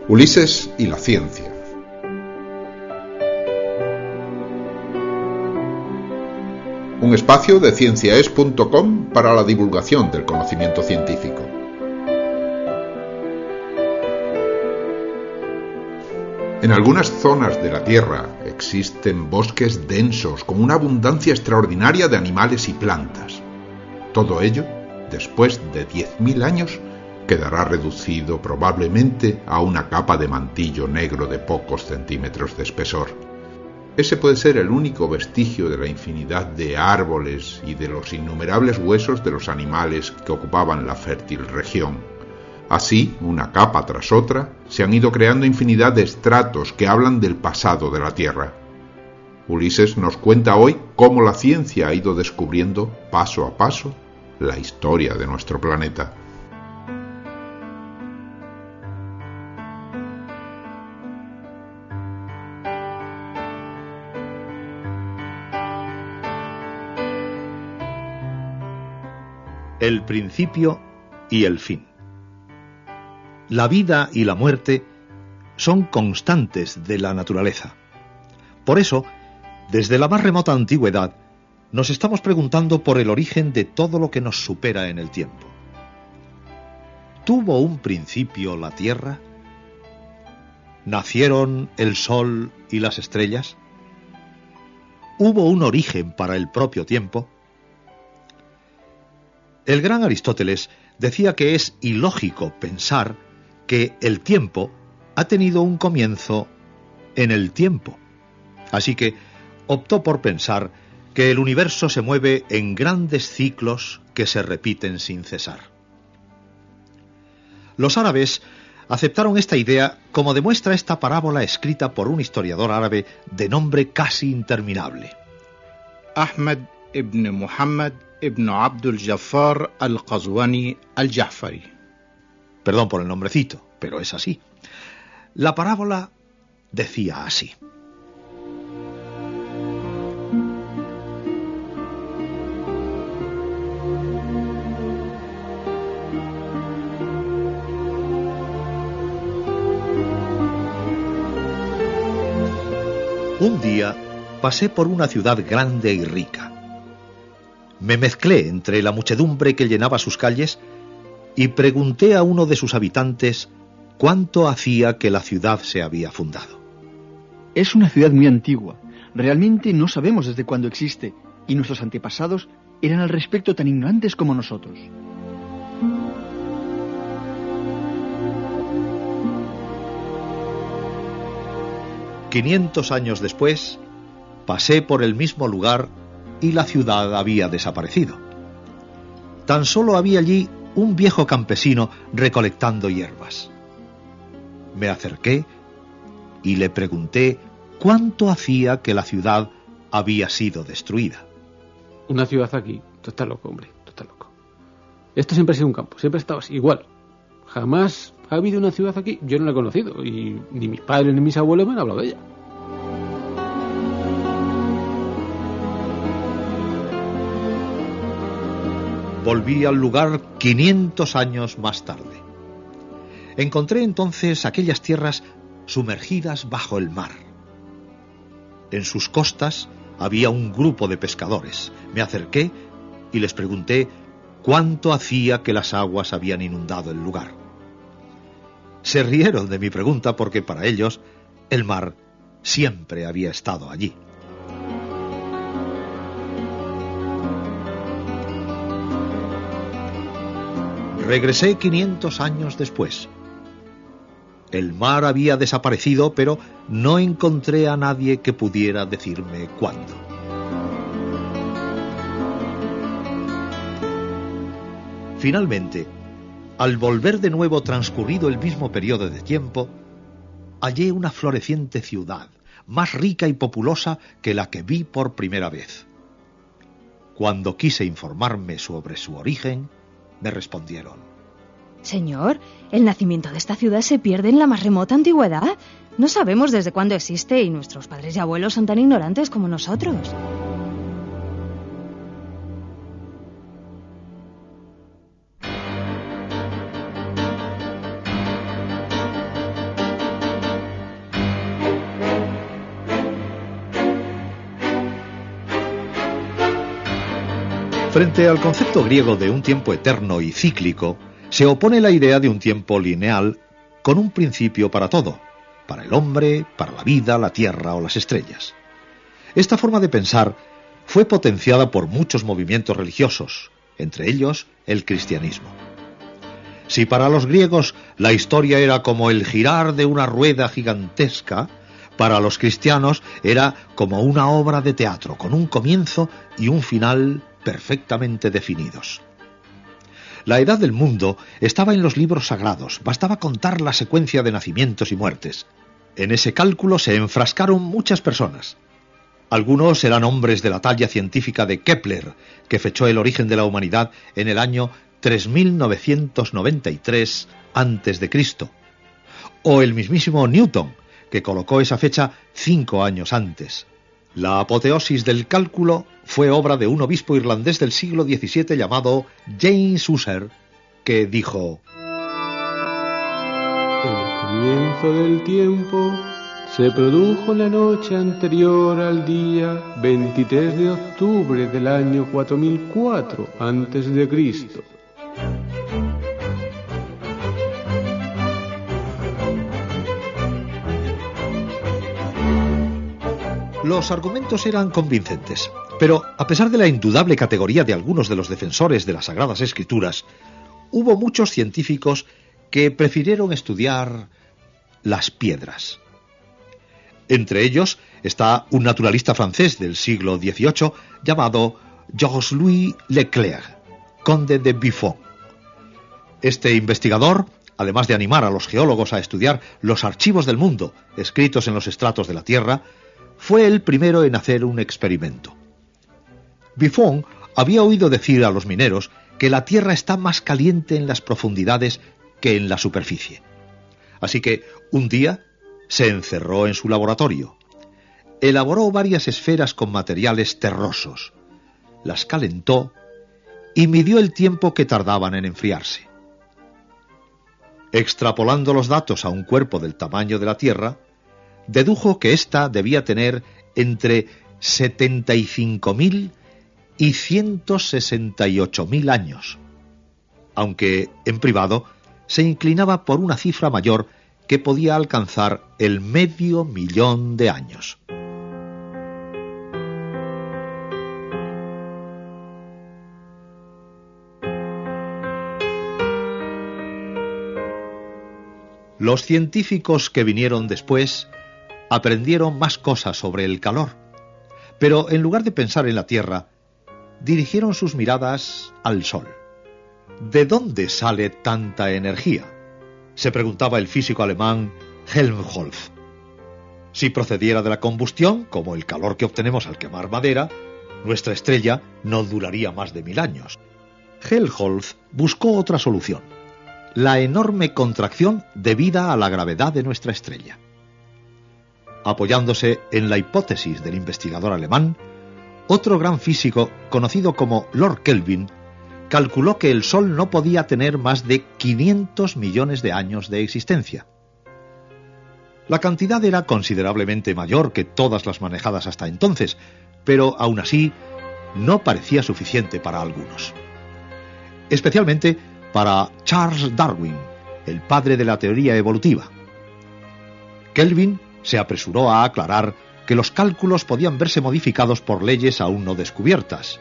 Ulises y la ciencia. Un espacio de cienciaes.com para la divulgación del conocimiento científico. En algunas zonas de la Tierra existen bosques densos con una abundancia extraordinaria de animales y plantas. Todo ello, después de 10.000 años, quedará reducido probablemente a una capa de mantillo negro de pocos centímetros de espesor. Ese puede ser el único vestigio de la infinidad de árboles y de los innumerables huesos de los animales que ocupaban la fértil región. Así, una capa tras otra, se han ido creando infinidad de estratos que hablan del pasado de la Tierra. Ulises nos cuenta hoy cómo la ciencia ha ido descubriendo, paso a paso, la historia de nuestro planeta. El principio y el fin. La vida y la muerte son constantes de la naturaleza. Por eso, desde la más remota antigüedad, nos estamos preguntando por el origen de todo lo que nos supera en el tiempo. ¿Tuvo un principio la Tierra? ¿Nacieron el Sol y las estrellas? ¿Hubo un origen para el propio tiempo? El gran Aristóteles decía que es ilógico pensar que el tiempo ha tenido un comienzo en el tiempo. Así que optó por pensar que el universo se mueve en grandes ciclos que se repiten sin cesar. Los árabes aceptaron esta idea, como demuestra esta parábola escrita por un historiador árabe de nombre casi interminable. Ahmad ibn Muhammad ibn Abdul Jaffar al-Qazwani al-Ja'fari. Perdón por el nombrecito, pero es así. La parábola decía así. Un día pasé por una ciudad grande y rica. Me mezclé entre la muchedumbre que llenaba sus calles y pregunté a uno de sus habitantes cuánto hacía que la ciudad se había fundado. Es una ciudad muy antigua. Realmente no sabemos desde cuándo existe, y nuestros antepasados eran al respecto tan ignorantes como nosotros. «500 años después, pasé por el mismo lugar y la ciudad había desaparecido. Tan solo había allí un viejo campesino recolectando hierbas. Me acerqué y le pregunté cuánto hacía que la ciudad había sido destruida. Una ciudad aquí, tú estás loco, hombre, tú estás loco. Esto siempre ha sido un campo, siempre ha estado así, igual. Jamás ha habido una ciudad aquí, yo no la he conocido, y ni mis padres ni mis abuelos me han hablado de ella. Volví al lugar 500 años más tarde. Encontré entonces aquellas tierras sumergidas bajo el mar. En sus costas había un grupo de pescadores. Me acerqué y les pregunté cuánto hacía que las aguas habían inundado el lugar. Se rieron de mi pregunta porque para ellos el mar siempre había estado allí. Regresé 500 años después. El mar había desaparecido, pero no encontré a nadie que pudiera decirme cuándo. Finalmente, al volver de nuevo transcurrido el mismo periodo de tiempo, hallé una floreciente ciudad, más rica y populosa que la que vi por primera vez. Cuando quise informarme sobre su origen, me respondieron: Señor, el nacimiento de esta ciudad se pierde en la más remota antigüedad. No sabemos desde cuándo existe y nuestros padres y abuelos son tan ignorantes como nosotros. Frente al concepto griego de un tiempo eterno y cíclico, se opone la idea de un tiempo lineal con un principio para todo, para el hombre, para la vida, la tierra o las estrellas. Esta forma de pensar fue potenciada por muchos movimientos religiosos, entre ellos el cristianismo. Si para los griegos la historia era como el girar de una rueda gigantesca, para los cristianos era como una obra de teatro, con un comienzo y un final perfectamente definidos. La edad del mundo estaba en los libros sagrados, bastaba contar la secuencia de nacimientos y muertes. En ese cálculo se enfrascaron muchas personas. Algunos eran hombres de la talla científica de Kepler, que fechó el origen de la humanidad en el año 3993 a.C., o el mismísimo Newton, que colocó esa fecha 5 años antes. La apoteosis del cálculo fue obra de un obispo irlandés del siglo XVII llamado James Ussher, que dijo: el comienzo del tiempo se produjo en la noche anterior al día 23 de octubre del año 4004 a.C. Los argumentos eran convincentes, pero a pesar de la indudable categoría de algunos de los defensores de las Sagradas Escrituras, hubo muchos científicos que prefirieron estudiar las piedras. Entre ellos está un naturalista francés del siglo XVIII llamado Georges-Louis Leclerc, conde de Buffon. Este investigador, además de animar a los geólogos a estudiar los archivos del mundo escritos en los estratos de la Tierra, fue el primero en hacer un experimento. Buffon había oído decir a los mineros que la Tierra está más caliente en las profundidades que en la superficie. Así que un día se encerró en su laboratorio. Elaboró varias esferas con materiales terrosos, las calentó y midió el tiempo que tardaban en enfriarse. Extrapolando los datos a un cuerpo del tamaño de la Tierra, dedujo que ésta debía tener entre 75.000 y 168.000 años, aunque en privado se inclinaba por una cifra mayor que podía alcanzar el 500.000 de años. Los científicos que vinieron después aprendieron más cosas sobre el calor, pero en lugar de pensar en la Tierra, dirigieron sus miradas al Sol. ¿De dónde sale tanta energía?, se preguntaba el físico alemán Helmholtz. Si procediera de la combustión, como el calor que obtenemos al quemar madera, nuestra estrella no duraría más de 1000 años. Helmholtz buscó otra solución: la enorme contracción debida a la gravedad de nuestra estrella. Apoyándose en la hipótesis del investigador alemán, otro gran físico, conocido como Lord Kelvin, calculó que el Sol no podía tener más de 500 millones de años de existencia. La cantidad era considerablemente mayor que todas las manejadas hasta entonces, pero aún así no parecía suficiente para algunos. Especialmente para Charles Darwin, el padre de la teoría evolutiva. Kelvin se apresuró a aclarar que los cálculos podían verse modificados por leyes aún no descubiertas,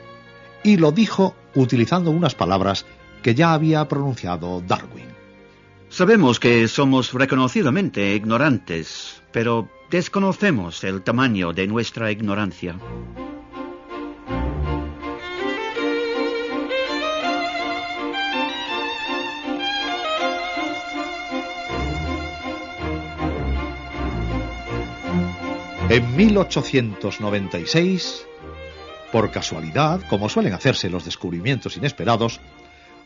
y lo dijo utilizando unas palabras que ya había pronunciado Darwin. Sabemos que somos reconocidamente ignorantes, pero desconocemos el tamaño de nuestra ignorancia. En 1896, por casualidad, como suelen hacerse los descubrimientos inesperados,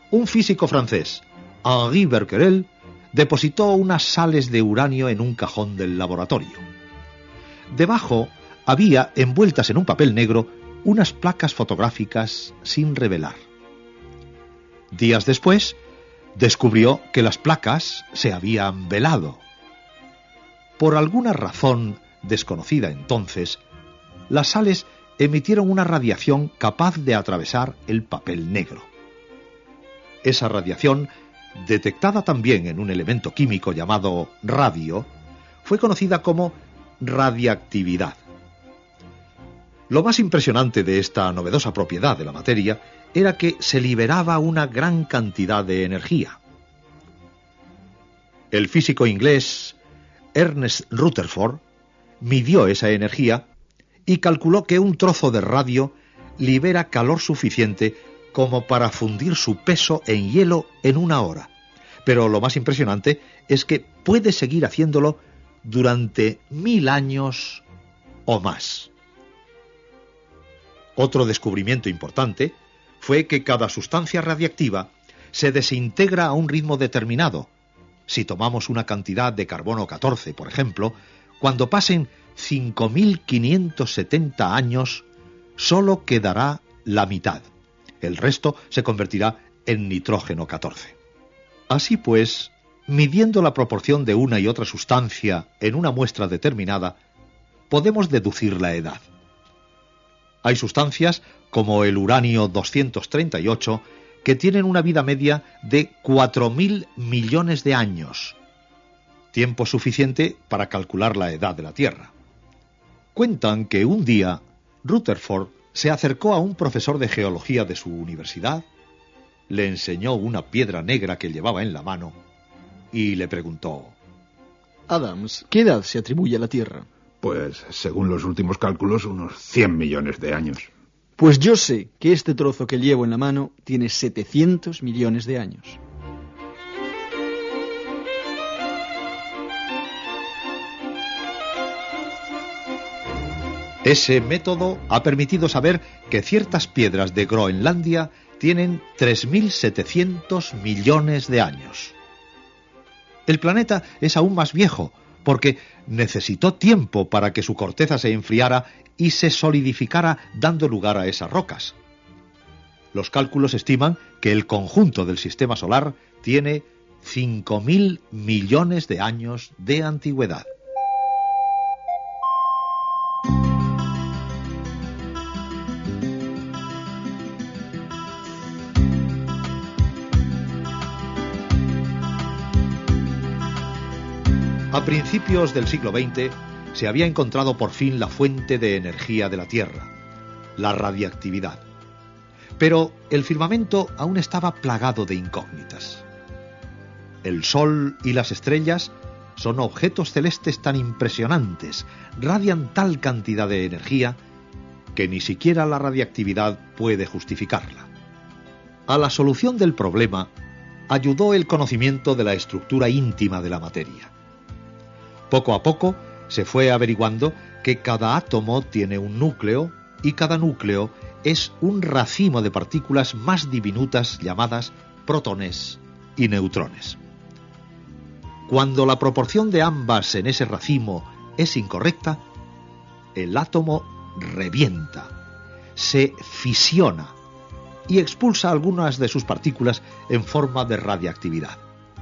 un físico francés, Henri Becquerel, depositó unas sales de uranio en un cajón del laboratorio. Debajo había, envueltas en un papel negro, unas placas fotográficas sin revelar. Días después, descubrió que las placas se habían velado. Por alguna razón desconocida entonces, las sales emitieron una radiación capaz de atravesar el papel negro. Esa radiación, detectada también en un elemento químico llamado radio, fue conocida como radiactividad. Lo más impresionante de esta novedosa propiedad de la materia era que se liberaba una gran cantidad de energía. El físico inglés Ernest Rutherford midió esa energía y calculó que un trozo de radio libera calor suficiente como para fundir su peso en hielo en 1 hora. Pero lo más impresionante es que puede seguir haciéndolo durante 1000 años o más. Otro descubrimiento importante fue que cada sustancia radiactiva se desintegra a un ritmo determinado. Si tomamos una cantidad de carbono 14, por ejemplo, cuando pasen 5.570 años, solo quedará la mitad. El resto se convertirá en nitrógeno 14. Así pues, midiendo la proporción de una y otra sustancia en una muestra determinada, podemos deducir la edad. Hay sustancias, como el uranio 238, que tienen una vida media de 4.000 millones de años, tiempo suficiente para calcular la edad de la Tierra. Cuentan que un día Rutherford se acercó a un profesor de geología de su universidad, le enseñó una piedra negra que llevaba en la mano y le preguntó: Adams, ¿qué edad se atribuye a la Tierra? Pues, según los últimos cálculos, unos 100 millones de años. Pues yo sé que este trozo que llevo en la mano tiene 700 millones de años. Ese método ha permitido saber que ciertas piedras de Groenlandia tienen 3.700 millones de años. El planeta es aún más viejo, porque necesitó tiempo para que su corteza se enfriara y se solidificara, dando lugar a esas rocas. Los cálculos estiman que el conjunto del sistema solar tiene 5.000 millones de años de antigüedad. A principios del siglo XX se había encontrado por fin la fuente de energía de la Tierra, la radiactividad. Pero el firmamento aún estaba plagado de incógnitas. El Sol y las estrellas son objetos celestes tan impresionantes, radian tal cantidad de energía, que ni siquiera la radiactividad puede justificarla. A la solución del problema ayudó el conocimiento de la estructura íntima de la materia. Poco a poco se fue averiguando que cada átomo tiene un núcleo y cada núcleo es un racimo de partículas más diminutas llamadas protones y neutrones. Cuando la proporción de ambas en ese racimo es incorrecta, el átomo revienta, se fisiona y expulsa algunas de sus partículas en forma de radiactividad.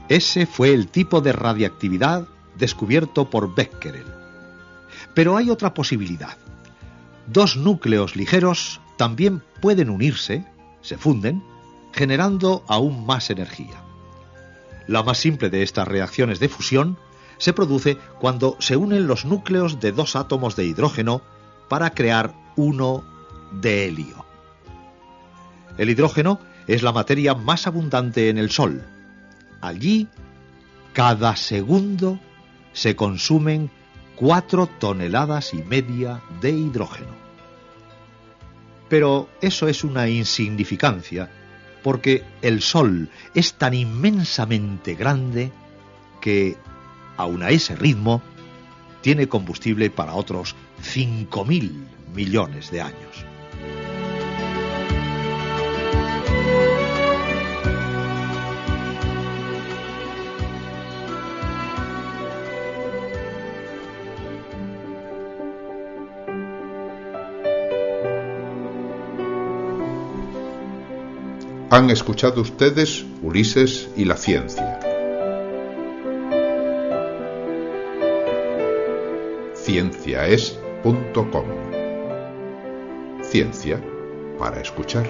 Ese fue el tipo de radiactividad descubierto por Becquerel. Pero hay otra posibilidad. 2 núcleos ligeros también pueden unirse, se funden, generando aún más energía. La más simple de estas reacciones de fusión se produce cuando se unen los núcleos de 2 átomos de hidrógeno para crear uno de helio. El hidrógeno es la materia más abundante en el Sol. Allí, cada segundo se consumen 4,5 toneladas de hidrógeno. Pero eso es una insignificancia, porque el Sol es tan inmensamente grande que, aun a ese ritmo, tiene combustible para otros 5.000 millones de años. Han escuchado ustedes Ulises y la ciencia. Cienciaes.com Ciencia para escuchar.